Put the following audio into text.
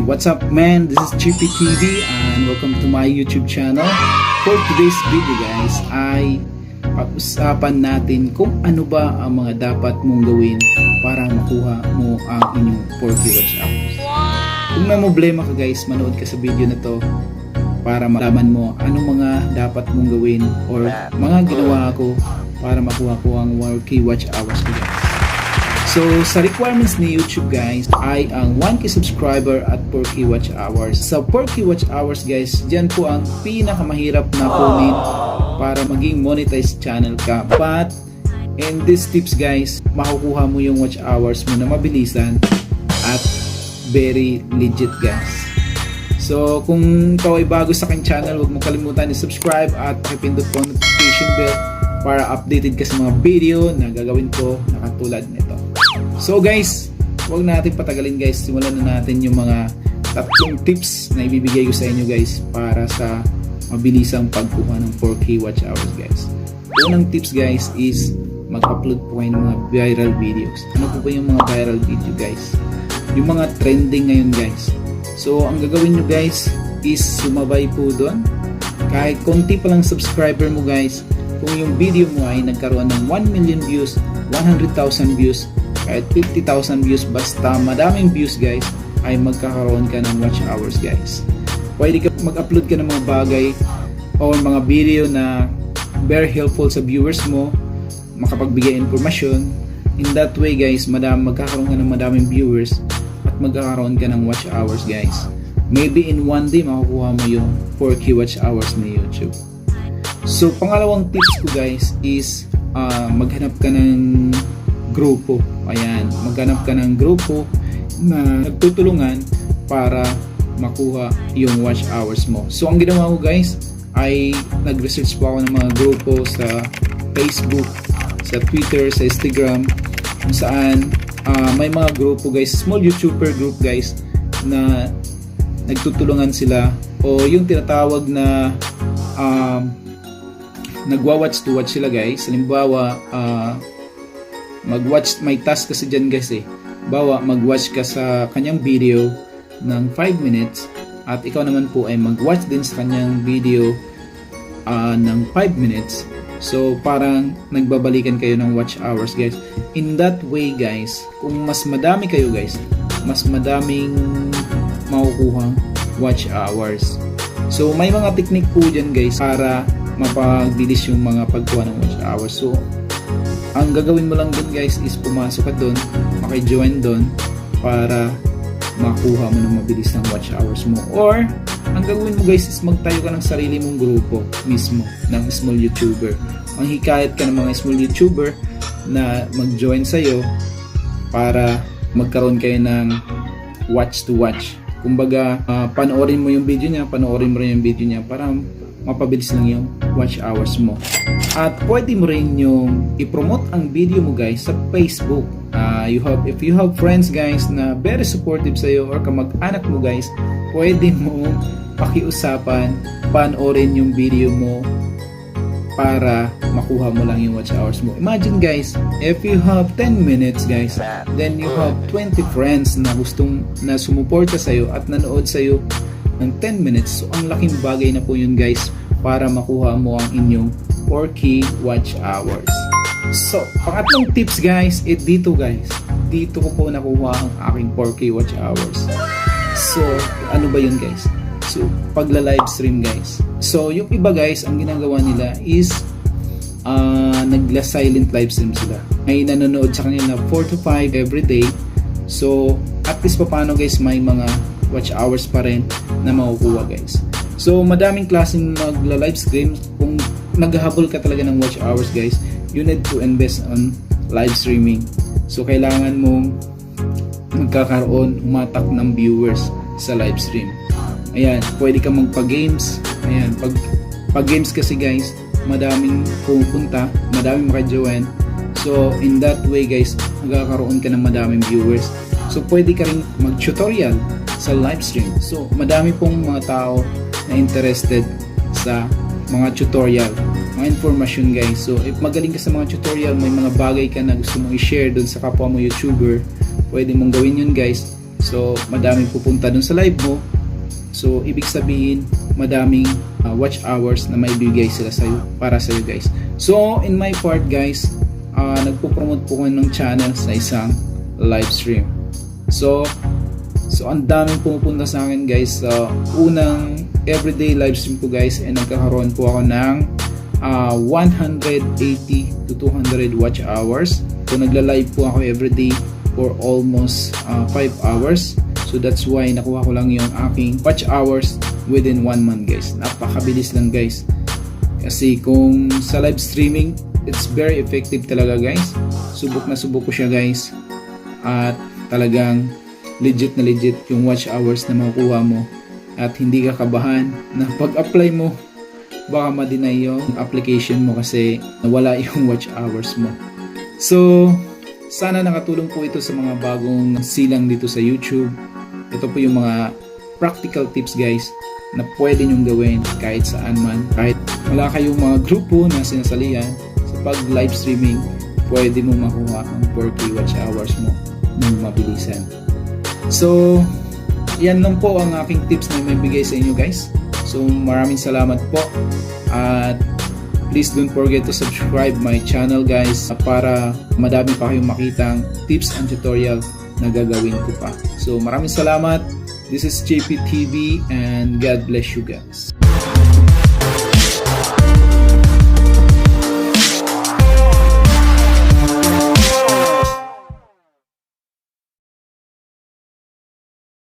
what's up man? This is Chippy TV and welcome to my YouTube channel. For today's video guys ay pag-usapan natin kung ano ba ang mga dapat mong gawin para makuha mo ang inyong 4K watch hours. Kung may problema ka guys, manood ka sa video na to para malaman mo anong mga dapat mong gawin or mga ginawa ko para makuha ko ang 4K watch hours ko guys. So, sa requirements ni YouTube guys ay ang 1K subscriber at 4K watch hours. Sa 4K watch hours guys, dyan po ang pinakamahirap na kunin para maging monetized channel ka. But, in these tips guys, makukuha mo yung watch hours mo na mabilisan at very legit guys. So, kung ikaw ay bago sa aking channel, huwag mo kalimutan i-subscribe at pakipindot po ang notification bell para updated ka sa mga video na gagawin ko na katulad nito. So guys, huwag natin patagalin guys. Simulan na natin yung mga tatlong tips na ibibigay ko sa inyo guys para sa mabilisang pagkuha ng 4K watch hours guys. Unang tips guys is mag-upload po kayo ng mga viral videos. Ano po ba yung mga viral video guys? Yung mga trending ngayon guys. So ang gagawin nyo guys is sumabay po doon. Kahit konti pa lang subscriber mo guys, kung yung video mo ay nagkaroon ng 1 million views, 100,000 views, kahit 50,000 views, basta madaming views guys, ay magkakaroon ka ng watch hours guys. Pwede ka mag-upload ka ng mga bagay o mga video na very helpful sa viewers mo, makapagbigay informasyon. In that way guys, magkakaroon ka ng madaming viewers at magkakaroon ka ng watch hours guys. Maybe in one day makukuha mo yung 4K watch hours ni YouTube. So pangalawang tips ko guys is maghanap ka ng grupo. Ayan, maghanap ka ng grupo na nagtutulungan para makuha yung watch hours mo. So ang ginawa ko guys ay nag-research po ako ng mga grupo sa Facebook, sa Twitter, sa Instagram, kung saan may mga grupo guys, small YouTuber group guys na nagtutulungan sila o yung tinatawag na nagwa-watch to watch sila guys. Halimbawa, mag-watch, may task kasi dyan guys eh. Bawa, mag-watch ka sa kanyang video ng 5 minutes at ikaw naman po ay mag-watch din sa kanyang video ng 5 minutes. So, parang nagbabalikan kayo ng watch hours guys. In that way guys, kung mas madami kayo guys, mas madaming makukuhang watch hours. So, may mga technique po dyan guys para mapagbilis yung mga pagkuha ng watch hours. So, ang gagawin mo lang dun guys is pumasok ka dun, maki-join dun para makuha mo ng mabilis ng watch hours mo. Or, ang gagawin mo guys is magtayo ka ng sarili mong grupo mismo ng small YouTuber. Manghikayat ka ng mga small YouTuber na mag-join sa'yo para magkaroon kayo ng watch to watch. Kumbaga, panoorin mo yung video niya, panoorin mo rin yung video niya para mapabilis lang yung watch hours mo. At pwede mo rin yung i-promote ang video mo guys sa Facebook. If you have friends guys na very supportive sa'yo or kamag-anak mo guys, pwede mo pakiusapan, panoorin yung video mo para makuha mo lang yung watch hours mo. Imagine guys, if you have 10 minutes guys, then you have 20 friends na gustong na sumuporta sa'yo at nanood sa'yo ng 10 minutes. So ang laking bagay na po yun guys para makuha mo ang inyong 4K watch hours. So, pangatlong tips guys, dito guys. Dito ko po nakuha ang aking 4K watch hours. So, ano ba yun guys? So, pagla-live stream guys. So, yung iba guys, ang ginagawa nila is nagla-silent live stream sila. May nanonood sa kanila 4 to 5 every day. So, at least paano guys, may mga watch hours pa rin na makukuha guys. So, madaming klaseng magla-live stream. Kung naghahabol ka talaga ng watch hours guys, you need to invest on live streaming. So, kailangan mong magkakaroon, umatak ng viewers sa live stream. Ayan, pwede ka magpa-games. Ayan, pag-games kasi guys, madaming pupunta, madaming maka-join. So, in that way guys, magkakaroon ka ng madaming viewers. So, pwede ka rin mag-tutorial sa live stream. So, madami pong mga tao na interested sa mga tutorial, mga information guys. So, if magaling ka sa mga tutorial, may mga bagay ka na gusto mong i-share dun sa kapwa mo YouTuber, pwede mong gawin yun guys. So madaming pupunta dun sa live mo. So ibig sabihin madaming watch hours na may bigay sila sa'yo, para sa'yo guys. So in my part guys, nagpo-promote po ko ng channel sa isang live stream. So ang daming pumupunta sa akin guys. Unang everyday live stream ko guys, and nagkakaroon po ako ng 180 to 200 watch hours. So nagla-live po ako everyday for almost 5 hours. So that's why nakuha ko lang yung aking watch hours within 1 month guys. Napakabilis lang guys. Kasi kung sa live streaming, it's very effective talaga guys. Subok na subok ko siya guys. At talagang legit na legit yung watch hours na makukuha mo. At hindi ka kabahan na pag-apply mo, baka ma-deny yung application mo kasi nawala yung watch hours mo. So sana nakatulong po ito sa mga bagong silang dito sa YouTube. Ito po yung mga practical tips guys na pwede nyong gawin kahit saan man. Kahit wala kayong mga grupo na sinasalihan, sa pag live streaming, pwede mo makuha ang 4K watch hours mo ng mabilisan. So yan lang po ang aking tips na may bigay sa inyo guys. So maraming salamat po, at please don't forget to subscribe my channel guys para madami pa kayong makitang tips and tutorial na gagawin ko pa. So maraming salamat. This is JP TV and God bless you guys.